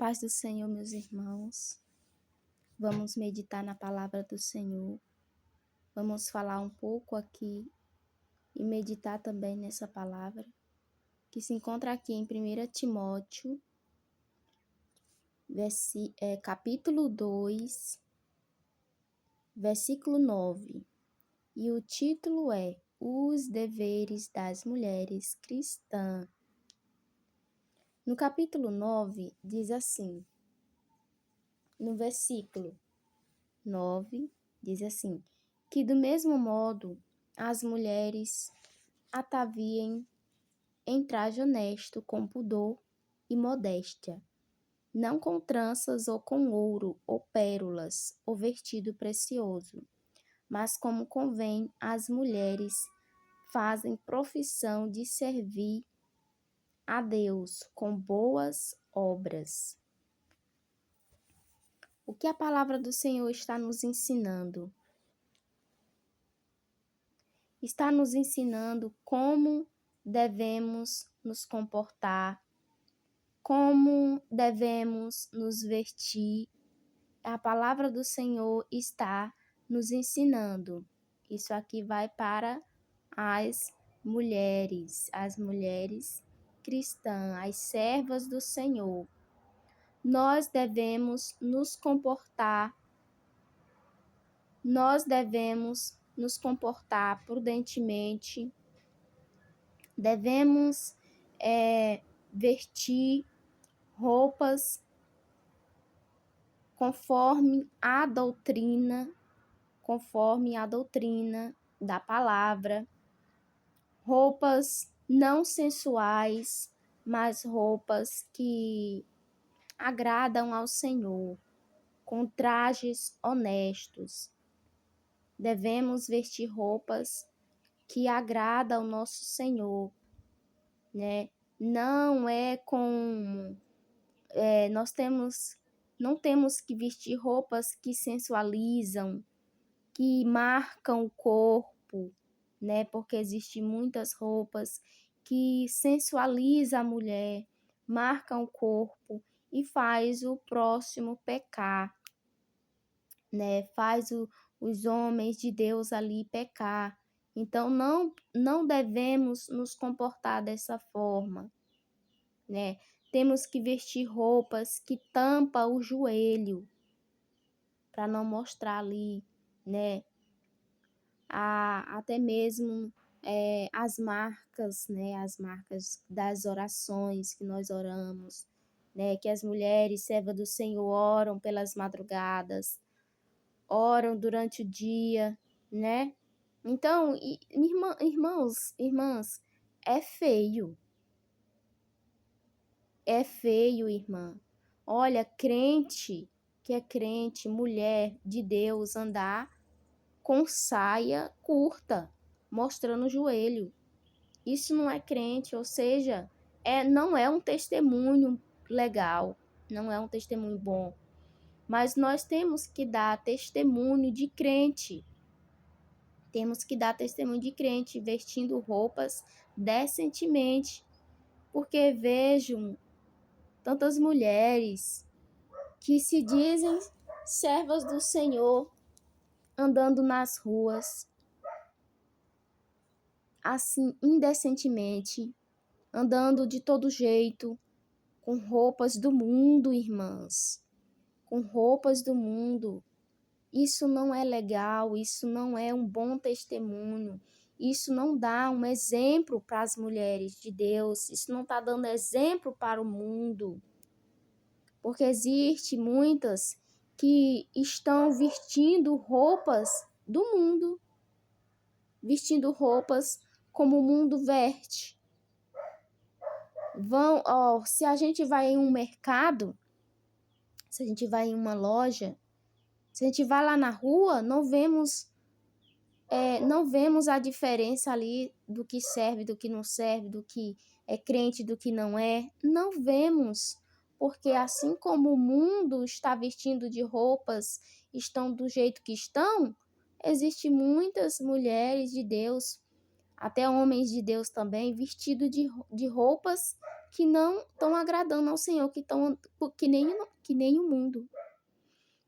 paz do Senhor, meus irmãos. Vamos meditar na palavra do Senhor. Vamos falar um pouco aqui e meditar também nessa palavra, que se encontra aqui em 1 Timóteo, capítulo 2, versículo 9. E o título é Os Deveres das Mulheres Cristãs. No capítulo 9, diz assim, no versículo 9, diz assim, que do mesmo modo as mulheres ataviem em traje honesto, com pudor e modéstia, não com tranças ou com ouro ou pérolas ou vestido precioso, mas como convém às mulheres fazem profissão de servir a Deus com boas obras. O que a palavra do Senhor está nos ensinando? Está nos ensinando como devemos nos comportar, como devemos nos vestir. A palavra do Senhor está nos ensinando. Isso aqui vai para as mulheres cristãs, as servas do Senhor. Nós devemos nos comportar prudentemente, devemos vestir roupas conforme a doutrina da palavra, roupas não sensuais, mas roupas que agradam ao Senhor, com trajes honestos. Devemos vestir roupas que agradam ao nosso Senhor, né? Não não temos que vestir roupas que sensualizam, que marcam o corpo, né? Porque existem muitas roupas que sensualizam a mulher, marcam o corpo e faz o próximo pecar, né? Faz os homens de Deus ali pecar. Então, não devemos nos comportar dessa forma, né? Temos que vestir roupas que tampam o joelho, para não mostrar ali, né? Até mesmo as marcas, né? As marcas das orações que nós oramos, né? Que as mulheres servas do Senhor oram pelas madrugadas, oram durante o dia, né? Então, irmãs, é feio, irmã. Olha, crente, que é crente, mulher de Deus, andar com saia curta, mostrando o joelho. Isso não é crente, ou seja, não é um testemunho legal, não é um testemunho bom. Mas nós temos que dar testemunho de crente. Temos que dar testemunho de crente, vestindo roupas decentemente. Porque vejo tantas mulheres que se dizem servas do Senhor, andando nas ruas, assim, indecentemente, andando de todo jeito, com roupas do mundo, irmãs, com roupas do mundo. Isso não é legal, isso não é um bom testemunho, isso não dá um exemplo para as mulheres de Deus, isso não está dando exemplo para o mundo, porque existe muitas que estão vestindo roupas do mundo, vestindo roupas como o mundo veste. Se a gente vai em um mercado, se a gente vai em uma loja, se a gente vai lá na rua, não vemos a diferença ali do que serve, do que não serve, do que é crente, do que não é. Não vemos, porque assim como o mundo está vestindo de roupas, estão do jeito que estão, existem muitas mulheres de Deus, até homens de Deus também, vestidos de roupas que não estão agradando ao Senhor, que nem o mundo.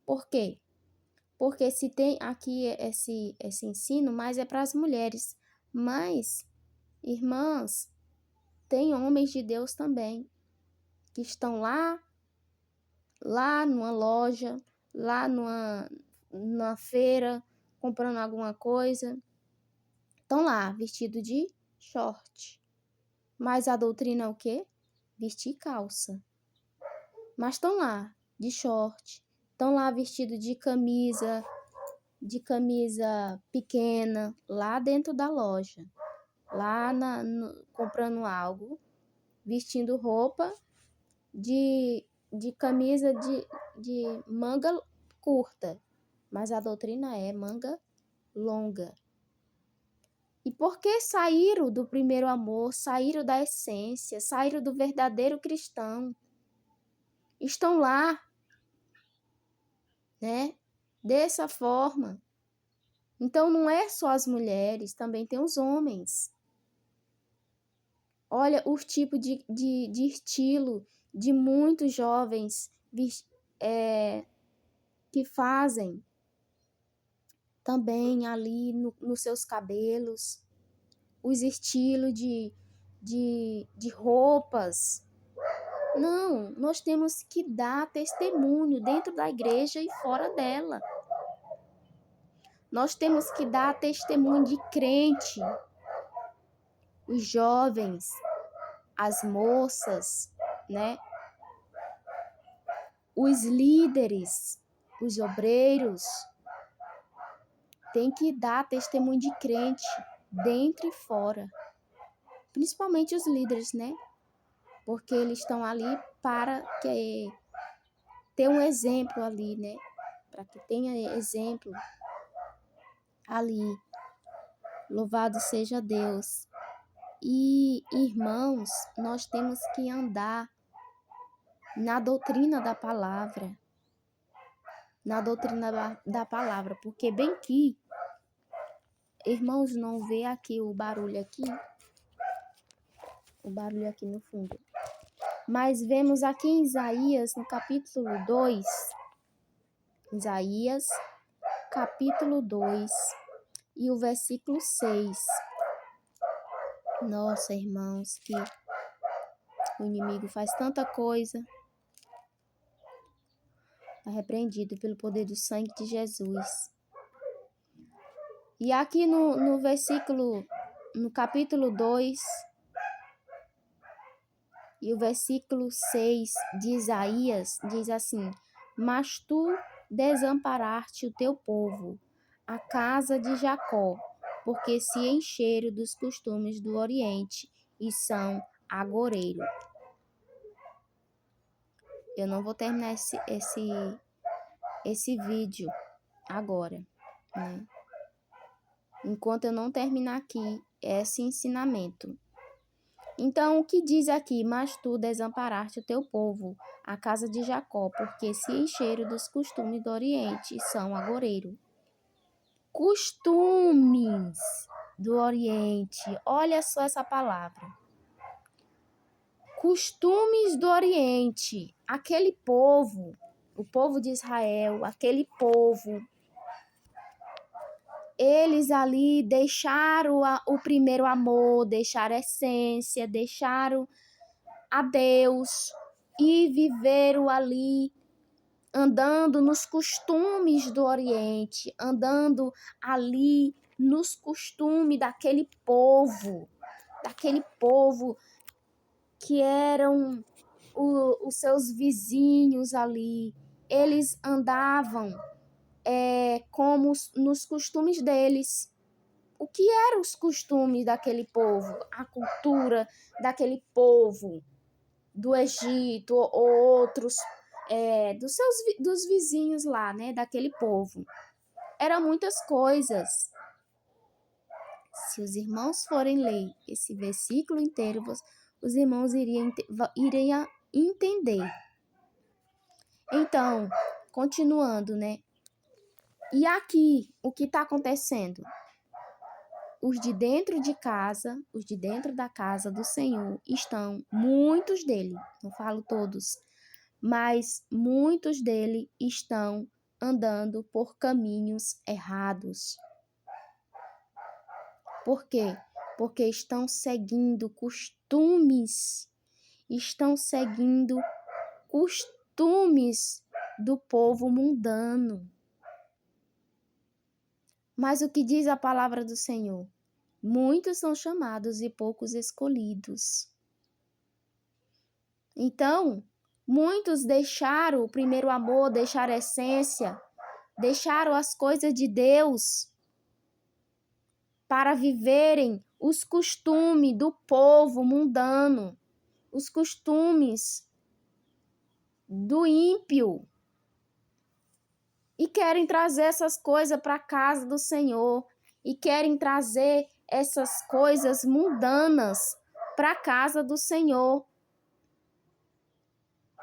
Por quê? Porque se tem aqui esse ensino, mas é para as mulheres. Mas, irmãs, tem homens de Deus também, que estão lá numa loja, lá numa feira, comprando alguma coisa. Estão lá, vestido de short. Mas a doutrina é o quê? Vestir calça. Mas estão lá, de short. Estão lá vestido de camisa pequena, lá dentro da loja. Lá comprando algo, vestindo roupa de camisa de manga curta. Mas a doutrina é manga longa. E por que saíram do primeiro amor, saíram da essência, saíram do verdadeiro cristão? Estão lá, né? Dessa forma. Então não é só as mulheres, também tem os homens. Olha o tipo de estilo de muitos jovens que fazem também ali nos seus cabelos, os estilos de roupas. Não, nós temos que dar testemunho dentro da igreja e fora dela. Nós temos que dar testemunho de crente. Os jovens, as moças, né? Os líderes, os obreiros, têm que dar testemunho de crente dentro e fora. Principalmente os líderes, né? Porque eles estão ali para ter um exemplo ali, né? Para que tenha exemplo ali. Louvado seja Deus. E, irmãos, nós temos que andar na doutrina da palavra. Na doutrina da palavra. Porque bem que, irmãos, não vê aqui o barulho aqui. O barulho aqui no fundo. Mas vemos aqui em Isaías, no capítulo 2. Isaías, capítulo 2. E o versículo 6. Nossa, irmãos, que o inimigo faz tanta coisa. Está repreendido pelo poder do sangue de Jesus. E aqui no versículo, no capítulo 2, e o versículo 6 de Isaías, diz assim: Mas tu desamparaste o teu povo, a casa de Jacó, porque se encheram dos costumes do Oriente e são agoreiros. Eu não vou terminar esse vídeo agora, né? Enquanto eu não terminar aqui esse ensinamento. Então, o que diz aqui? Mas tu desamparaste o teu povo, a casa de Jacó, porque se encheram dos costumes do Oriente e são agoreiros. Costumes do Oriente. Olha só essa palavra. Costumes do Oriente. Aquele povo, o povo de Israel, aquele povo, eles ali deixaram o primeiro amor, deixaram a essência, deixaram a Deus e viveram ali andando nos costumes do Oriente, andando ali nos costumes daquele povo que eram os seus vizinhos ali. Eles andavam como nos costumes deles. O que eram os costumes daquele povo? A cultura daquele povo do Egito ou outros dos vizinhos lá, né? Daquele povo. Eram muitas coisas. Se os irmãos forem ler esse versículo inteiro, os irmãos iriam entender. Então, continuando, né? E aqui, o que está acontecendo? os de dentro de casa, os de dentro da casa do Senhor estão, muitos dele, não falo todos, mas muitos dele estão andando por caminhos errados. Por quê? Porque estão seguindo costumes do povo mundano. Mas o que diz a palavra do Senhor? Muitos são chamados e poucos escolhidos. Então, muitos deixaram o primeiro amor, deixaram a essência, deixaram as coisas de Deus para viverem os costumes do povo mundano, os costumes do ímpio. E querem trazer essas coisas para a casa do Senhor. E querem trazer essas coisas mundanas para a casa do Senhor.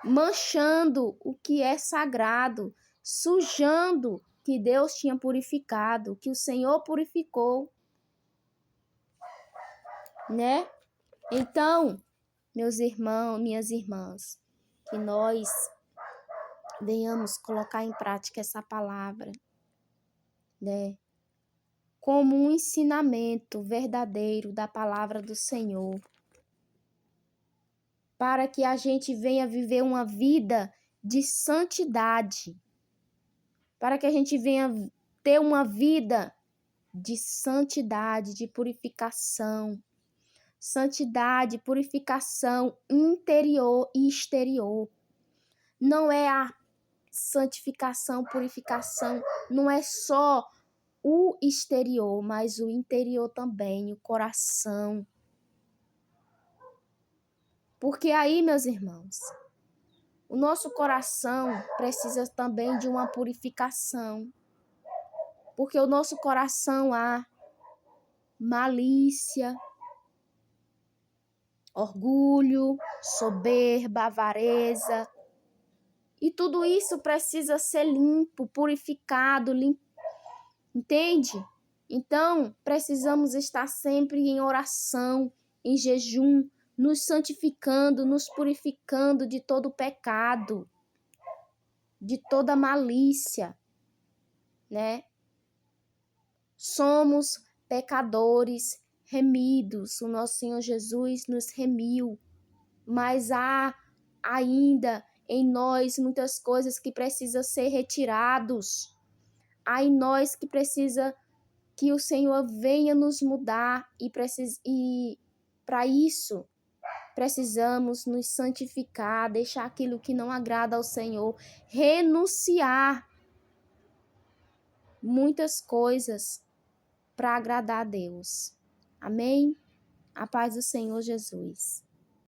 Manchando o que é sagrado. Sujando o que Deus tinha purificado. Que o Senhor purificou. Né? Então, meus irmãos, minhas irmãs, que nós venhamos colocar em prática essa palavra, né? Como um ensinamento verdadeiro da palavra do Senhor, para que a gente venha viver uma vida de santidade, para que a gente venha ter uma vida de santidade, de purificação, santidade, purificação interior e exterior. Não é a santificação, purificação, não é só o exterior, mas o interior também, o coração. Porque aí, meus irmãos, o nosso coração precisa também de uma purificação. Porque o nosso coração há malícia, orgulho, soberba, avareza. E tudo isso precisa ser limpo, purificado, entende? Então, precisamos estar sempre em oração, em jejum, nos santificando, nos purificando de todo pecado, de toda malícia, né? Somos pecadores remidos, o nosso Senhor Jesus nos remiu, mas há ainda em nós muitas coisas que precisam ser retirados. Há em nós que precisa que o Senhor venha nos mudar e para isso precisamos nos santificar, deixar aquilo que não agrada ao Senhor, renunciar muitas coisas para agradar a Deus. Amém? A paz do Senhor Jesus.